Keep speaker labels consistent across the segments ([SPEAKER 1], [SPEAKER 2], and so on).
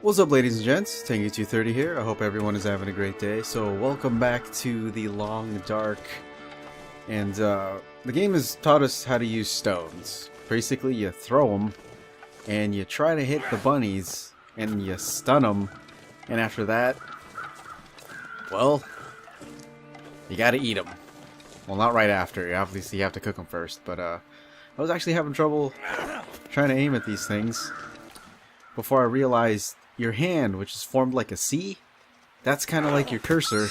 [SPEAKER 1] What's up, ladies and gents? Tangy230 here. I hope everyone is having a great day. So welcome back to the Long Dark. And the game has taught us how to use stones. Basically, you throw them and you try to hit the bunnies and you stun them. And after that, well, you gotta eat them. Well, not right after. Obviously, you have to cook them first. But I was actually having trouble trying to aim at these things before I realized your hand, which is formed like a C, that's kind of like your cursor.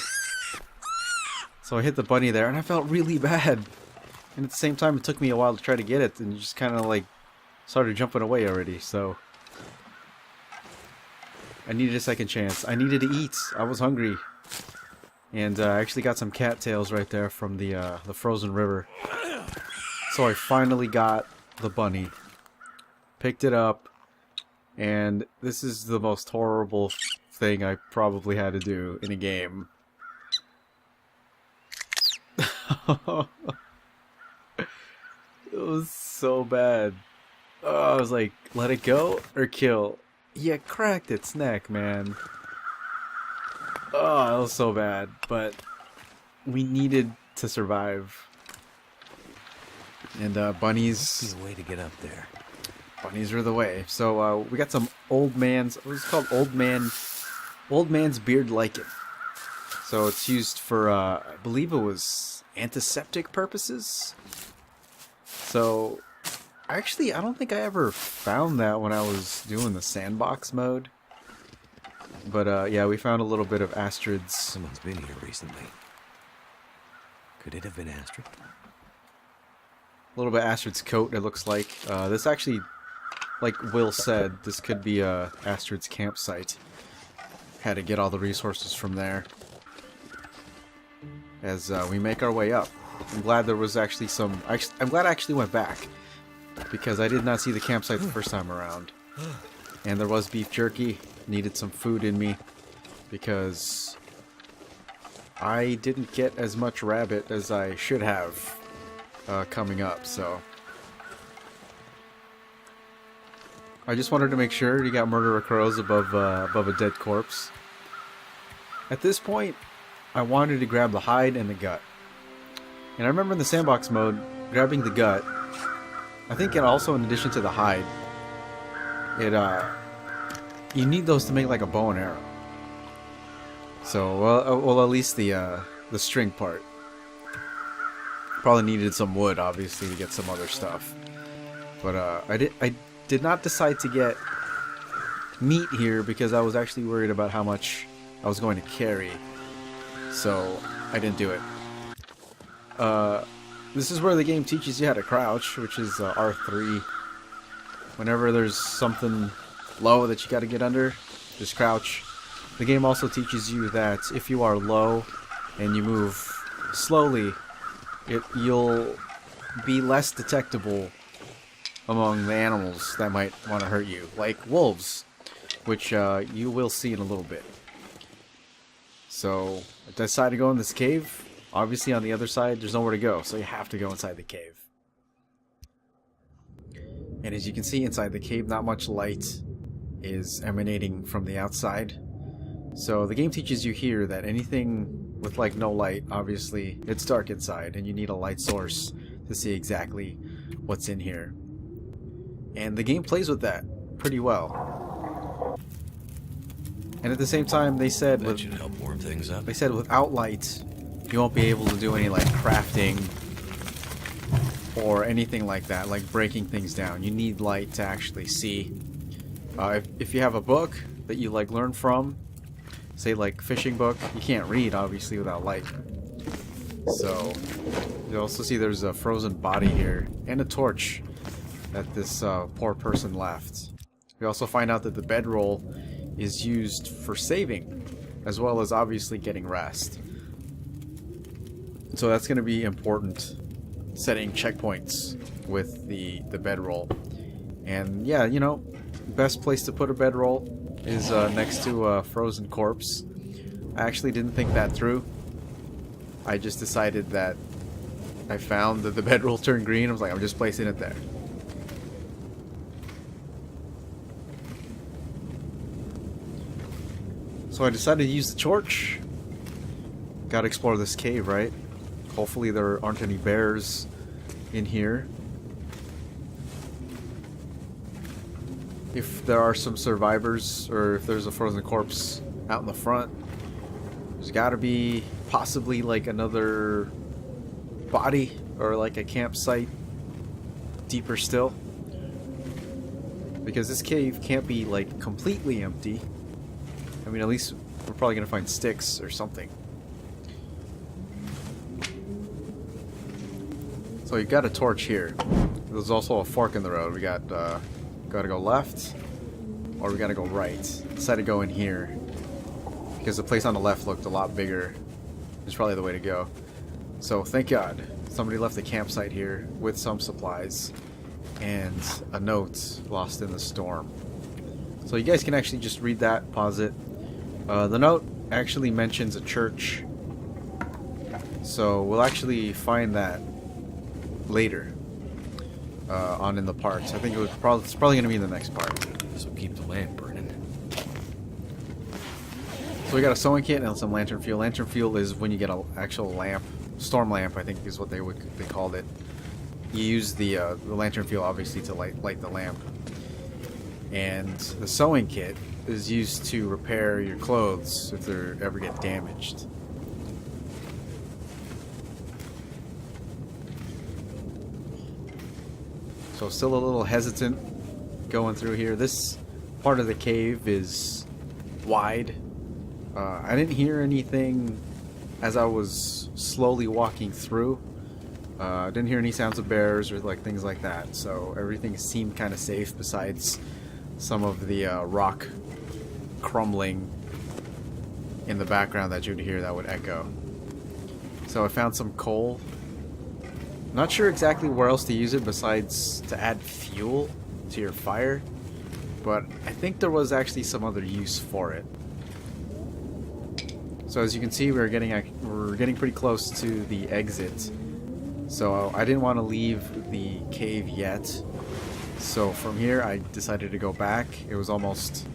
[SPEAKER 1] So I hit the bunny there, and I felt really bad. And at the same time, it took me a while to try to get it, and it just kind of like started jumping away already. So I needed a second chance. I needed to eat. I was hungry, and I actually got some cattails right there from the frozen river. So I finally got the bunny, picked it up. And this is the most horrible thing I probably had to do in a game. It was so bad. I was like, let it go or kill. Yeah, cracked its neck, man. Oh, it was so bad. But we needed to survive. And bunnies...
[SPEAKER 2] Must be the way to get up there.
[SPEAKER 1] Bunnies are the way. So we got some old man's, what is it called? Old man's beard lichen. So it's used for, I believe it was antiseptic purposes. So I don't think I ever found that when I was doing the sandbox mode. But yeah, we found a little bit of Astrid's.
[SPEAKER 2] Someone's been here recently. Could it have been Astrid?
[SPEAKER 1] A little bit of Astrid's coat, it looks like. This actually, like Will said, this could be Astrid's campsite. Had to get all the resources from there. As we make our way up. I'm glad there was actually some... I'm glad I actually went back. Because I did not see the campsite the first time around. And there was beef jerky. Needed some food in me. Because I didn't get as much rabbit as I should have coming up, so... I just wanted to make sure you got murderer crows above a dead corpse. At this point, I wanted to grab the hide and the gut. And I remember in the sandbox mode, grabbing the gut, I think it also, in addition to the hide, you need those to make like a bow and arrow. So, well at least the string part. Probably needed some wood, obviously, to get some other stuff. But I did not decide to get meat here because I was actually worried about how much I was going to carry. So I didn't do it. This is where the game teaches you how to crouch, which is R3. Whenever there's something low that you got to get under, just crouch. The game also teaches you that if you are low and you move slowly, you'll be less detectable among the animals that might want to hurt you, like wolves, which you will see in a little bit. So I decided to go in this cave. Obviously on the other side there's nowhere to go, so you have to go inside the cave. And as you can see inside the cave, not much light is emanating from the outside. So the game teaches you here that anything with like no light, obviously it's dark inside and you need a light source to see exactly what's in here. And the game plays with that pretty well. And at the same time, they said
[SPEAKER 2] that should help warm things up.
[SPEAKER 1] They said without light, you won't be able to do any like crafting or anything like that, like breaking things down. You need light to actually see. If you have a book that you like learn from, say like fishing book, you can't read obviously without light. So you also see there's a frozen body here and a torch that this poor person left. We also find out that the bedroll is used for saving, as well as obviously getting rest. So that's going to be important, setting checkpoints with the bedroll. And yeah, you know, best place to put a bedroll is next to a frozen corpse. I actually didn't think that through. I just decided that I found that the bedroll turned green. I was like, I'm just placing it there. So I decided to use the torch. Gotta explore this cave, right? Hopefully there aren't any bears in here. If there are some survivors, or if there's a frozen corpse out in the front, there's gotta be possibly like another body or like a campsite deeper still. Because this cave can't be like completely empty. I mean, at least we're probably gonna find sticks or something. So you got a torch here. There's also a fork in the road. We got gotta go left, or we gotta go right. Decided to go in here because the place on the left looked a lot bigger. It's probably the way to go. So thank God somebody left the campsite here with some supplies and a note lost in the storm. So you guys can actually just read that, pause it. The note actually mentions a church, so we'll actually find that later on in the parts. I think it's probably going to be in the next part.
[SPEAKER 2] This will keep the lamp burning.
[SPEAKER 1] So we got a sewing kit and some lantern fuel. Lantern fuel is when you get an actual lamp, storm lamp, I think is what they called it. You use the lantern fuel obviously to light the lamp, and the sewing kit is used to repair your clothes if they ever get damaged. So still a little hesitant going through here. This part of the cave is wide. I didn't hear anything as I was slowly walking through. I didn't hear any sounds of bears or like things like that. So everything seemed kind of safe besides some of the rock crumbling in the background that you'd hear that would echo. So I found some coal. Not sure exactly where else to use it besides to add fuel to your fire, but I think there was actually some other use for it. So as you can see, we're getting pretty close to the exit. So I didn't want to leave the cave yet. So from here, I decided to go back. It was almost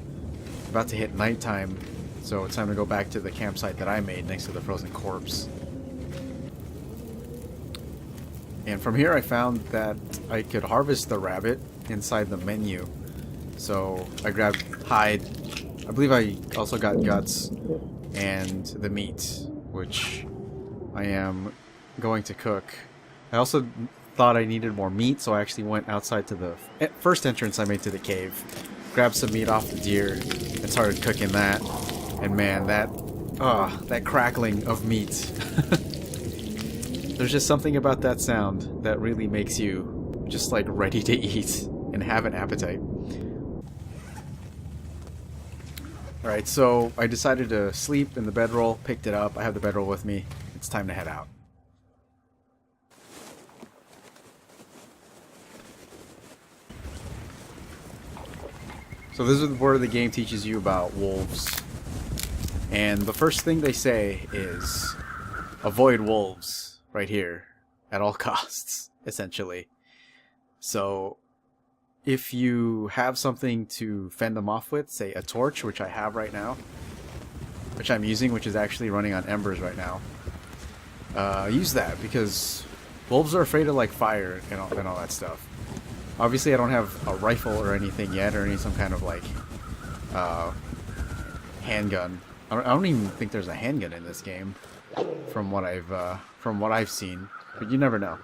[SPEAKER 1] about to hit nighttime, so it's time to go back to the campsite that I made next to the frozen corpse. And from here I found that I could harvest the rabbit inside the menu. So I grabbed hide. I believe I also got guts and the meat, which I am going to cook. I also thought I needed more meat, so I actually went outside to the first entrance I made to the cave, grabbed some meat off the deer, and started cooking that. And man, that crackling of meat. There's just something about that sound that really makes you just like ready to eat and have an appetite. Alright, so I decided to sleep in the bedroll, picked it up, I have the bedroll with me, it's time to head out. So this is where the game teaches you about wolves. And the first thing they say is avoid wolves. Right here, at all costs, essentially. So, if you have something to fend them off with, say a torch, which I have right now, which I'm using, which is actually running on embers right now, use that, because wolves are afraid of like fire and all that stuff. Obviously, I don't have a rifle or anything yet, or some kind of like handgun. I don't even think there's a handgun in this game, from what I've seen, but you never know.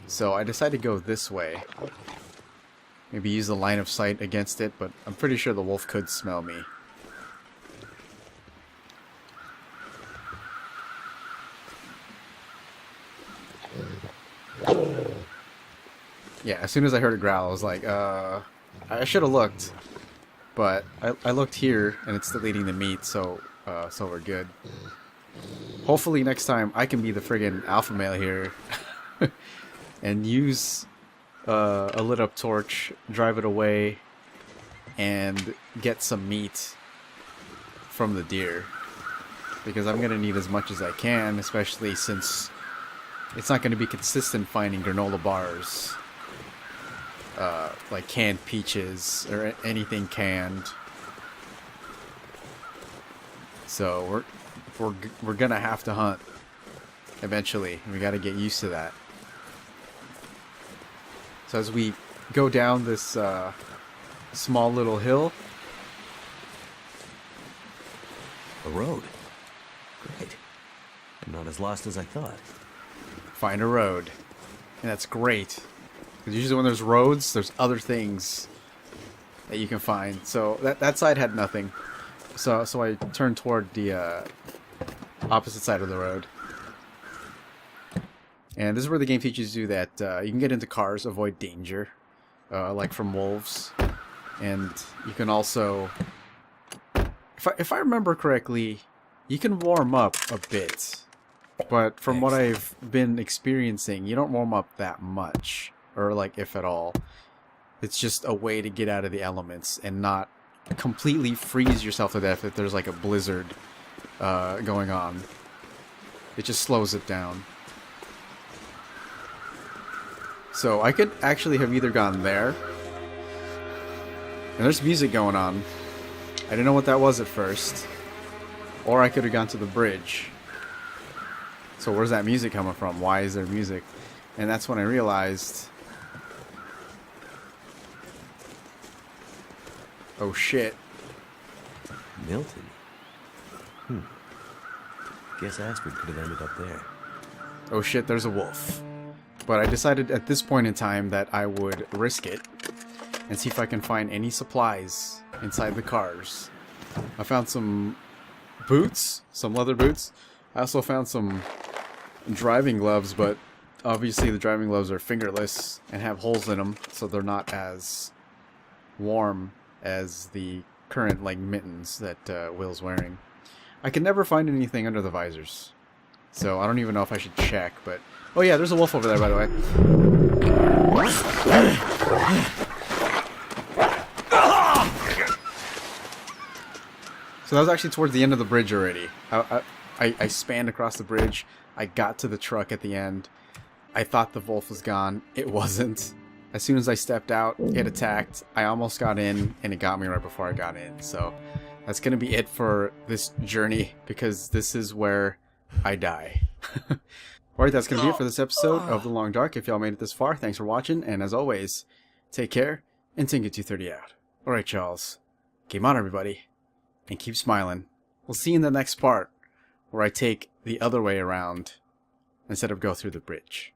[SPEAKER 1] So I decided to go this way. Maybe use the line of sight against it, but I'm pretty sure the wolf could smell me. Yeah, as soon as I heard a growl, I was like, I should have looked. But I looked here, and it's still eating the meat, so we're good. Hopefully next time I can be the friggin' alpha male here and use a lit up torch, drive it away, and get some meat from the deer. Because I'm going to need as much as I can, especially since it's not going to be consistent finding granola bars, like canned peaches or anything canned. So we're gonna have to hunt eventually. We got to get used to that. So as we go down this small little hill,
[SPEAKER 2] A road. Great. I'm not as lost as I thought.
[SPEAKER 1] find a road, and that's great. Because usually when there's roads, there's other things that you can find. So that side had nothing. So I turned toward the opposite side of the road. And this is where the game teaches you that you can get into cars, avoid danger, like from wolves. And you can also, if I remember correctly, you can warm up a bit. But from what I've been experiencing, you don't warm up that much. Or like, if at all. It's just a way to get out of the elements and not completely freeze yourself to death if there's like a blizzard going on. It just slows it down. So I could actually have either gone there, and there's music going on. I didn't know what that was at first. Or I could have gone to the bridge. So where's that music coming from? Why is there music? And that's when I realized, oh shit.
[SPEAKER 2] Milton. Guess Astrid could have ended up there.
[SPEAKER 1] Oh shit, there's a wolf. But I decided at this point in time that I would risk it and see if I can find any supplies inside the cars. I found some boots, some leather boots. I also found some driving gloves, but obviously the driving gloves are fingerless and have holes in them, so they're not as warm as the current like mittens that Will's wearing. I can never find anything under the visors, so I don't even know if I should check, but oh yeah, there's a wolf over there, by the way. So that was actually towards the end of the bridge already. I spanned across the bridge. I got to the truck at the end. I thought the wolf was gone. It wasn't. As soon as I stepped out, it attacked. I almost got in, and it got me right before I got in. So that's going to be it for this journey, because this is where I die. Alright, that's going to be it for this episode of The Long Dark. If y'all made it this far, thanks for watching, and as always, take care, and Tinker230 out. Alright, Charles. Game on, everybody, and keep smiling. We'll see you in the next part, where I take the other way around, instead of go through the bridge.